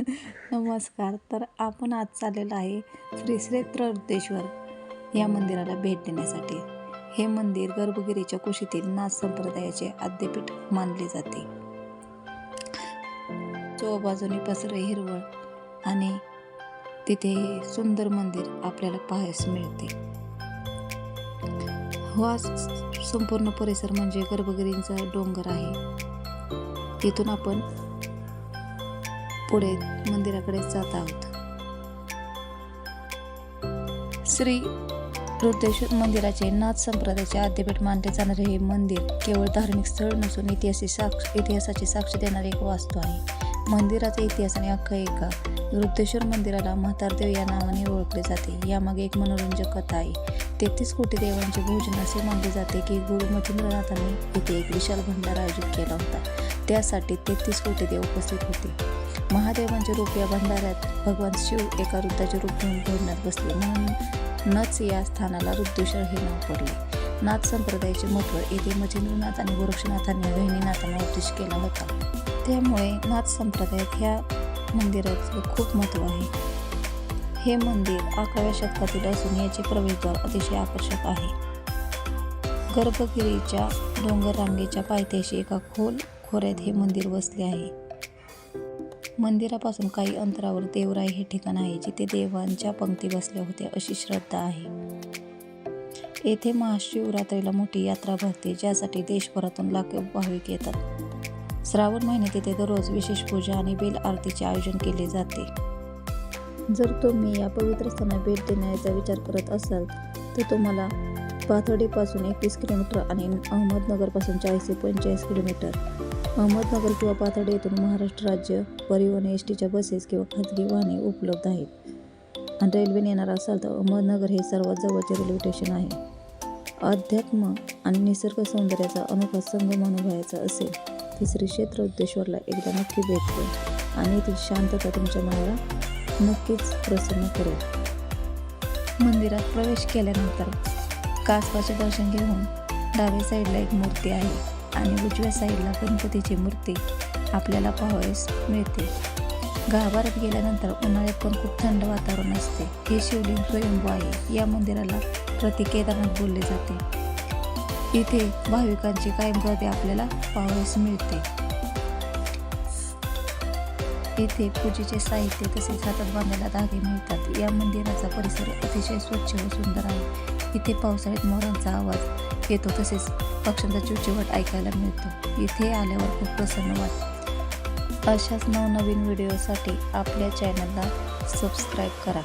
नमस्कार. तर आपण आज चाललेलो आहे श्री क्षेत्र रुद्रेश्वर या मंदिराला भेट देण्यासाठी. हे मंदिर गर्भगिरीच्या कुशीतील नाथ संप्रदायाचे आद्यपीठ मानले जाते. चोबाजूनी पसरे हिरवळ आणि तिथे सुंदर मंदिर आपल्याला पाहायस मिळते. हा संपूर्ण परिसर म्हणजे गर्भगिरीचा डोंगर आहे. तिथून आपण पुढे मंदिराकडे जात आहोत. श्री रुद्रेश्वर मंदिराचे नाथ संप्रदायाचे आद्यपीठ मानले जाणारे हे मंदिर केवळ धार्मिक स्थळ नसून इतिहासाची साक्ष देणारे एक वास्तू आहे. मंदिराचा इतिहास आणि आख्यायिका. रुद्रेश्वर मंदिराला म्हातारदेव या नावाने ओळखले जाते. यामागे एक मनोरंजक कथा आहे. 33 कोटी देवांचे भोजन असे मानले जाते की गुरु मच्छिंद्रनाथांनी इथे एक विशाल भंडारा आयोजित केला होता. त्यासाठी 33 कोटी देव उपस्थित होते. महादेवांचे रूप या भंडाऱ्यात भगवान शिव एका रुद्राचे रूप घेऊन भोजनात बसले, म्हणूनच या स्थानाला रुद्रेश्वर हे नाव पडले. नाथ संप्रदायाचे महत्त्व. येथे मच्छिंद्रनाथ आणि गोरक्षनाथांनी वहिनीनाथांना उपदेश केला होता. त्यामुळे नाथ संप्रदायात ह्या मंदिराचे खूप महत्त्व आहे. हे मंदिर 11व्या शतकातील असून याचे प्रवेशद्वार अतिशय आकर्षक आहे. गर्भगिरीच्या डोंगर रांगेच्या पायथ्याशी एका खोल खोऱ्यात हे मंदिर वसले आहे. मंदिरापासून काही अंतरावर देवराई हे ठिकाण आहे जिथे देवांच्या पंक्ती बसल्या होत्या अशी श्रद्धा आहे. येथे महाशिवरात्रीला मोठी यात्रा भरते, ज्यासाठी देशभरातून लाखो भाविक येतात. श्रावण महिन्यात येथे दररोज विशेष पूजा आणि बेल आरतीचे आयोजन केले जाते. जर तुम्ही या पवित्र स्थानाला भेट देण्याचा विचार करत असाल तर तुम्हाला पाथर्डीपासून 21 किलोमीटर आणि अहमदनगरपासून 40 ते 45 किलोमीटर. अहमदनगर किंवा पाथर्डी येथून महाराष्ट्र राज्य परिवहन एसटीच्या बसेस किंवा खाजगी वाहने उपलब्ध आहेत. आणि रेल्वेने येणार असाल तर अहमदनगर हे सर्वात जवळचे रेल्वे स्टेशन आहे. अध्यात्म आणि निसर्ग सौंदर्याचा अनोखा संगम अनुभवायचा असेल तर श्री क्षेत्र रुद्रेश्वरला एकदा नक्की भेट द्या आणि येथील शांतता तुमच्या मनाला नक्कीच प्रसन्न करेल. मंदिरात प्रवेश केल्यानंतर कासवाचे दर्शन घेऊन डाव्या साईडला एक मूर्ती आहे आणि उजव्या साईडला गणपतीची मूर्ती आपल्याला पाहावयास मिळते. गाभाऱ्यात गेल्यानंतर उन्हाळ्यात पण खूप थंड वातावरण असते. हे शिवलिंग स्वयंभू आहे. या मंदिराला प्रति केदारनाथ बोलले जाते. इथे भाविकांची कायम गर्दी आपल्याला पाहावयास मिळते. इथे पूजेचे साहित्य तसेच हातात बांधायला धागे मिळतात. या मंदिराचा परिसर अतिशय स्वच्छ व सुंदर आहे. इथे पावसाळ्यात मोरांचा आवाज येतो तसेच पक्ष्यांचा चिवचिवाट ऐकायला मिळतो. इथे आल्यावर खूप प्रसन्न वाटते. अशाच नवनवीन व्हिडिओसाठी आपल्या चॅनलला सबस्क्राईब करा.